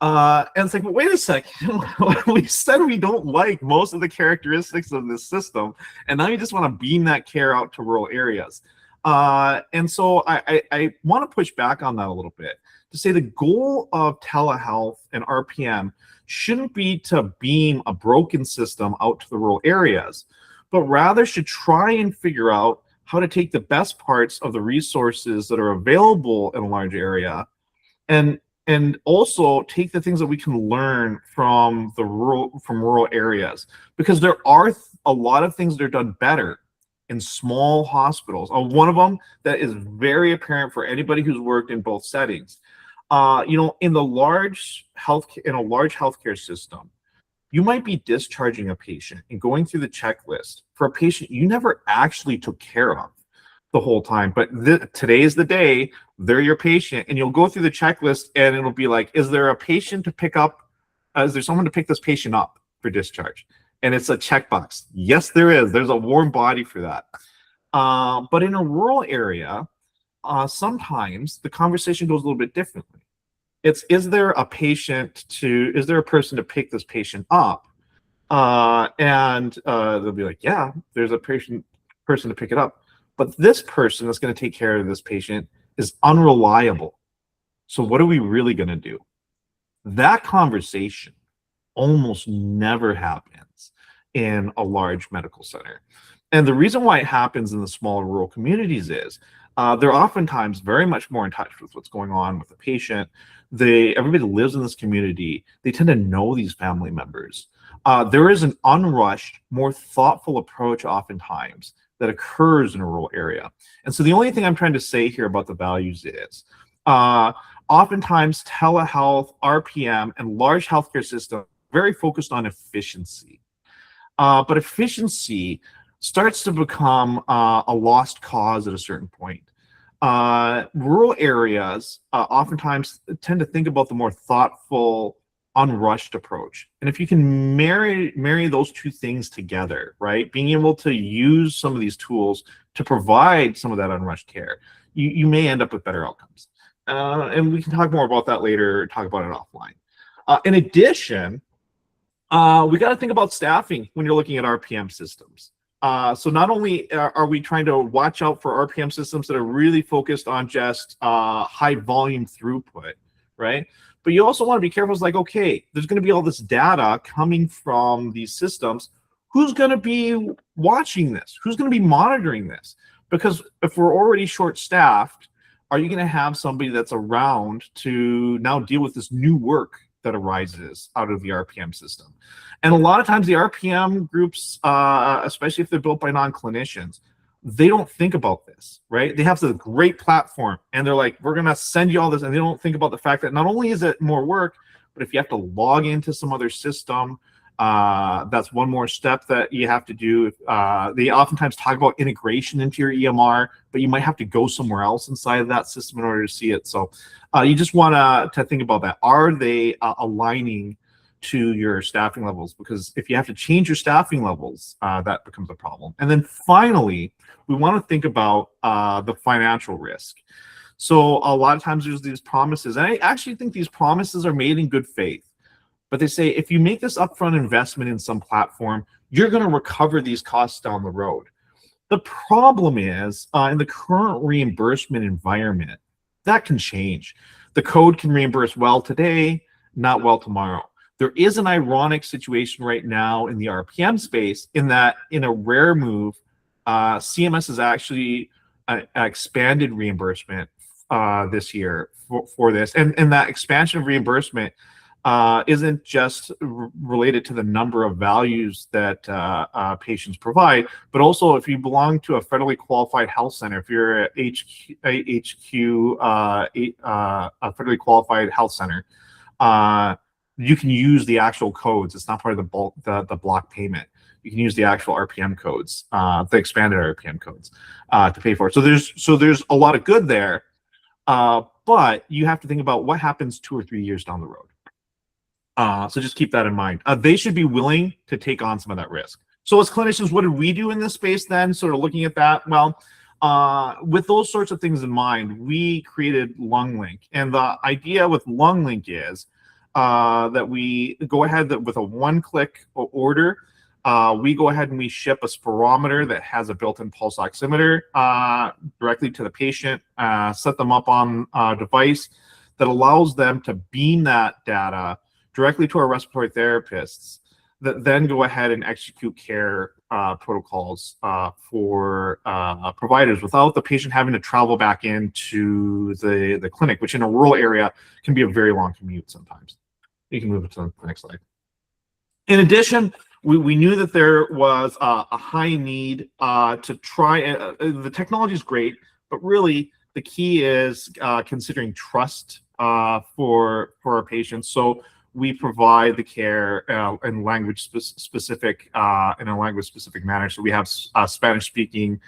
E: And it's like, but wait a second, we said we don't like most of the characteristics of this system, and now you just want to beam that care out to rural areas. And so I want to push back on that a little bit to say the goal of telehealth and RPM shouldn't be to beam a broken system out to the rural areas, but rather should try and figure out how to take the best parts of the resources that are available in a large area and also take the things that we can learn from rural areas, because there are a lot of things that are done better in small hospitals. One of them that is very apparent for anybody who's worked in both settings, in a large healthcare system, you might be discharging a patient and going through the checklist for a patient you never actually took care of the whole time. But today is the day, they're your patient, and you'll go through the checklist and it'll be like, is there a patient to pick up? Is there someone to pick this patient up for discharge? And it's a checkbox. Yes, there is. There's a warm body for that. But in a rural area, sometimes the conversation goes a little bit differently. It's, is there a person to pick this patient up? They'll be like, yeah, there's a person to pick it up. But this person that's going to take care of this patient is unreliable. So what are we really going to do? That conversation almost never happens in a large medical center. And the reason why it happens in the smaller rural communities is they're oftentimes very much more in touch with what's going on with the patient. Everybody lives in this community. They tend to know these family members. There is an unrushed, more thoughtful approach oftentimes that occurs in a rural area. And so the only thing I'm trying to say here about the values is oftentimes telehealth, RPM, and large healthcare systems are very focused on efficiency. But efficiency starts to become a lost cause at a certain point. Rural areas oftentimes tend to think about the more thoughtful, unrushed approach. And if you can marry those two things together, right, being able to use some of these tools to provide some of that unrushed care, you may end up with better outcomes. And we can talk more about that later, talk about it offline. In addition, we got to think about staffing when you're looking at RPM systems. So not only are we trying to watch out for RPM systems that are really focused on just high volume throughput, right? But you also want to be careful. It's like, okay, there's going to be all this data coming from these systems. Who's going to be watching this? Who's going to be monitoring this? Because if we're already short-staffed, are you going to have somebody that's around to now deal with this new work that arises out of the RPM system? And a lot of times the RPM groups, especially if they're built by non-clinicians, they don't think about this, right? They have this great platform and they're like, we're going to send you all this. And they don't think about the fact that not only is it more work, but if you have to log into some other system, that's one more step that you have to do. They oftentimes talk about integration into your EMR, but you might have to go somewhere else inside of that system in order to see it. So you just want to think about that. Are they aligning to your staffing levels? Because if you have to change your staffing levels, that becomes a problem. And then finally, we want to think about the financial risk. So a lot of times there's these promises, and I actually think these promises are made in good faith. But they say, if you make this upfront investment in some platform, you're going to recover these costs down the road. The problem is, in the current reimbursement environment, that can change. The code can reimburse well today, not well tomorrow. There is an ironic situation right now in the RPM space in that, in a rare move, CMS has actually expanded reimbursement this year for this. And that expansion of reimbursement isn't just related to the number of values that patients provide, but also if you belong to a federally qualified health center, if you're a HQ, a federally qualified health center, you can use the actual codes. It's not part of the block payment. You can use the actual RPM codes, the expanded RPM codes, to pay for it. So there's a lot of good there, but you have to think about what happens 2 or 3 years down the road. So just keep that in mind. They should be willing to take on some of that risk. So as clinicians, what did we do in this space then? Sort of looking at that, well, with those sorts of things in mind, we created LungLink. And the idea with LungLink is that we go ahead with a one-click order. We go ahead and we ship a spirometer that has a built-in pulse oximeter directly to the patient, set them up on a device that allows them to beam that data directly to our respiratory therapists that then go ahead and execute care protocols for providers without the patient having to travel back into the clinic, which in a rural area can be a very long commute sometimes. You can move it to the next slide. In addition, we knew that there was a high need to try, the technology is great, but really the key is considering trust for our patients. So we provide the care in language specific in a language specific manner. So we have Spanish speaking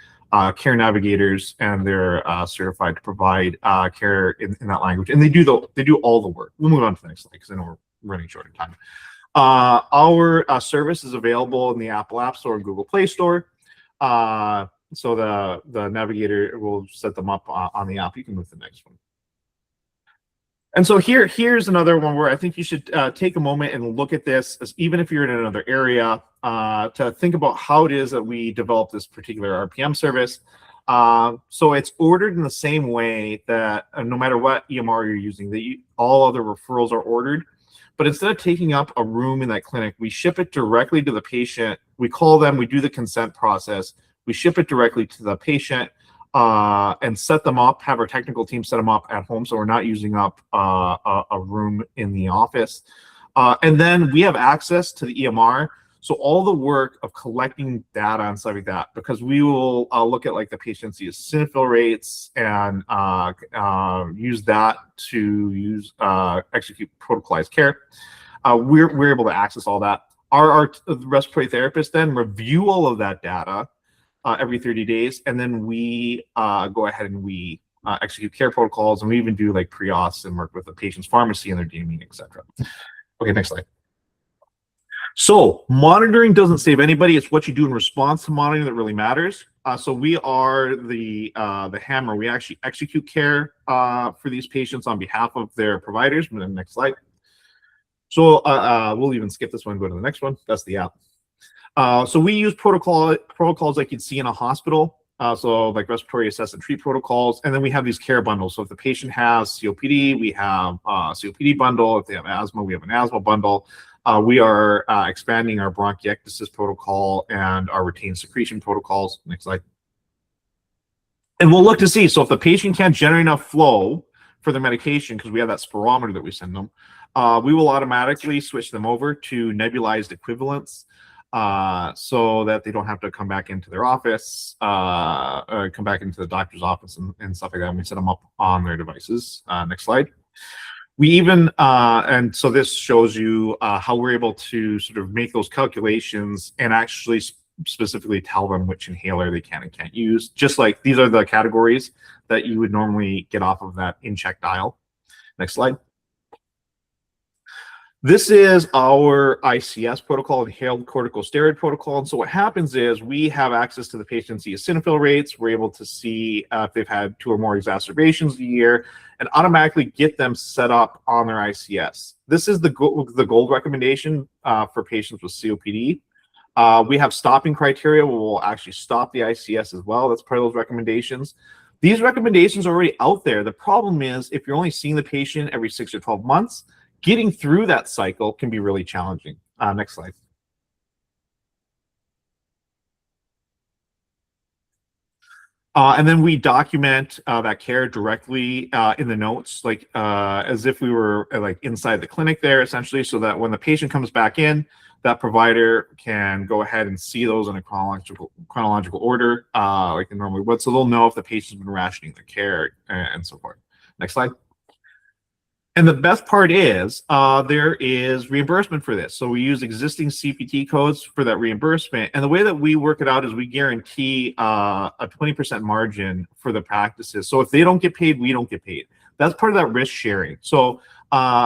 E: care navigators, and they're certified to provide care in that language, and they do all the work. We'll move on to the next slide because I know we're running short of time. Our service is available in the Apple App Store and Google Play Store. So the navigator will set them up on the app. You can move to the next one. And so here's another one where I think you should take a moment and look at this, as even if you're in another area, to think about how it is that we develop this particular RPM service. So it's ordered in the same way that no matter what EMR you're using, all other referrals are ordered. But instead of taking up a room in that clinic, we ship it directly to the patient. We call them, we do the consent process. We ship it directly to the patient. And set them up, have our technical team set them up at home, so we're not using up a room in the office. And then we have access to the EMR, so all the work of collecting data and stuff like that, because we will look at like the patient's eosinophil rates and use that to execute protocolized care. We're able to access all that. Our respiratory therapists then review all of that data every 30 days, and then we go ahead and we execute care protocols, and we even do like pre-auths and work with the patient's pharmacy and their DME, etc. Okay, next slide. So monitoring doesn't save anybody. It's what you do in response to monitoring that really matters. So we are the hammer. We actually execute care for these patients on behalf of their providers. And then next slide. So we'll even skip this one, go to the next one. That's the app. So we use protocols like you'd see in a hospital, so like respiratory assess and treat protocols, and then we have these care bundles. So if the patient has COPD, we have a COPD bundle. If they have asthma, we have an asthma bundle. We are expanding our bronchiectasis protocol and our retained secretion protocols. Next slide. And we'll look to see, so if the patient can't generate enough flow for their medication, because we have that spirometer that we send them, we will automatically switch them over to nebulized equivalents. So that they don't have to come back into their office, or come back into the doctor's office and stuff like that. And we set them up on their devices. Next slide. We even, and so this shows you how we're able to sort of make those calculations and actually specifically tell them which inhaler they can and can't use. Just like these are the categories that you would normally get off of that in-check dial. Next slide. This is our ICS protocol, inhaled corticosteroid protocol. And so what happens is we have access to the patient's eosinophil rates. We're able to see if they've had 2 or more exacerbations a year and automatically get them set up on their ICS. This is the gold recommendation for patients with COPD. We have stopping criteria where we'll actually stop the ICS as well. That's part of those recommendations. These recommendations are already out there. The problem is if you're only seeing the patient every 6 or 12 months, getting through that cycle can be really challenging. Next slide. And then we document that care directly in the notes, like as if we were like inside the clinic there, essentially, so that when the patient comes back in, that provider can go ahead and see those in a chronological order, like they normally would. So they'll know if the patient's been rationing their care and so forth. Next slide. And the best part is there is reimbursement for this. So we use existing CPT codes for that reimbursement. And the way that we work it out is we guarantee a 20% margin for the practices. So if they don't get paid, we don't get paid. That's part of that risk sharing. So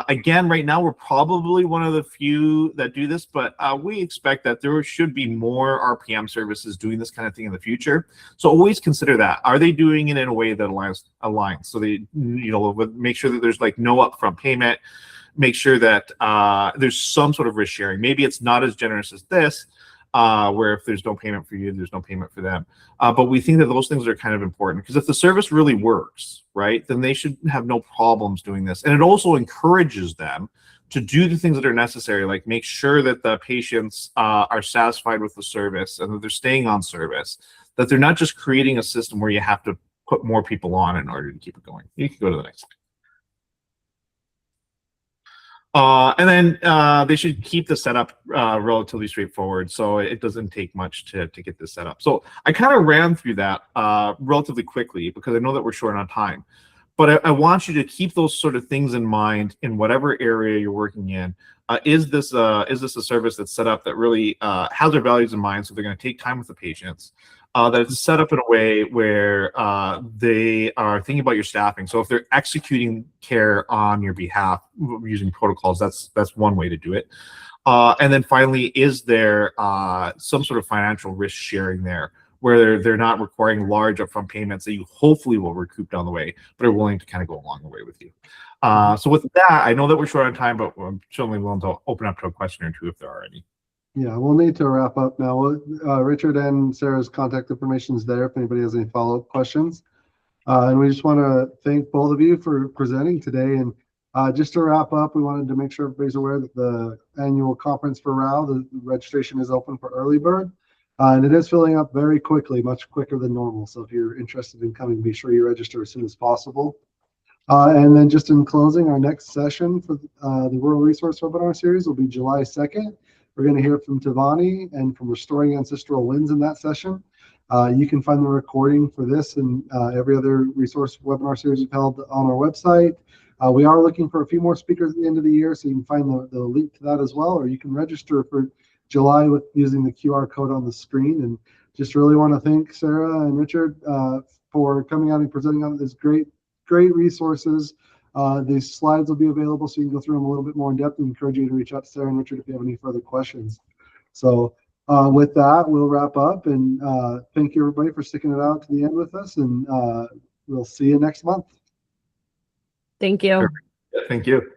E: again, right now, we're probably one of the few that do this, but we expect that there should be more RPM services doing this kind of thing in the future. So always consider that. Are they doing it in a way that aligns? So they, make sure that there's like no upfront payment, make sure that there's some sort of risk sharing. Maybe it's not as generous as this, where if there's no payment for you, there's no payment for them. But we think that those things are kind of important because if the service really works, right, then they should have no problems doing this. And it also encourages them to do the things that are necessary, like make sure that the patients are satisfied with the service and that they're staying on service, that they're not just creating a system where you have to put more people on in order to keep it going. You can go to the next slide. And then they should keep the setup relatively straightforward, so it doesn't take much to get this set up. So I kind of ran through that relatively quickly because I know that we're short on time. But I want you to keep those sort of things in mind in whatever area you're working in. Is this a service that's set up that really has their values in mind, so they're going to take time with the patients? That it's set up in a way where they are thinking about your staffing. So if they're executing care on your behalf using protocols, that's one way to do it. And then finally, is there some sort of financial risk sharing there, where they're not requiring large upfront payments that you hopefully will recoup down the way, but are willing to kind of go along the way with you. So with that, I know that we're short on time, but I'm certainly willing to open up to a question or two if there are any.
A: Yeah, we'll need to wrap up now. Richard and Sarah's contact information is there if anybody has any follow-up questions. And we just want to thank both of you for presenting today. And just to wrap up, we wanted to make sure everybody's aware that the annual conference for RHAU, the registration is open for early bird. And it is filling up very quickly, much quicker than normal. So if you're interested in coming, be sure you register as soon as possible. And then just in closing, our next session for the Rural Resource Webinar Series will be July 2nd. We're going to hear from Tivani and from Restoring Ancestral Winds in that session. You can find the recording for this and every other resource webinar series we've held on our website. We are looking for a few more speakers at the end of the year, so you can find the link to that as well, or you can register for July with using the QR code on the screen. And just really want to thank Sarah and Richard for coming out and presenting on this great resources. These slides will be available so you can go through them a little bit more in depth, and encourage you to reach out to Sarah and Richard if you have any further questions. So with that, we'll wrap up, and thank you everybody for sticking it out to the end with us, and we'll see you next month.
F: Thank you.
E: Thank you.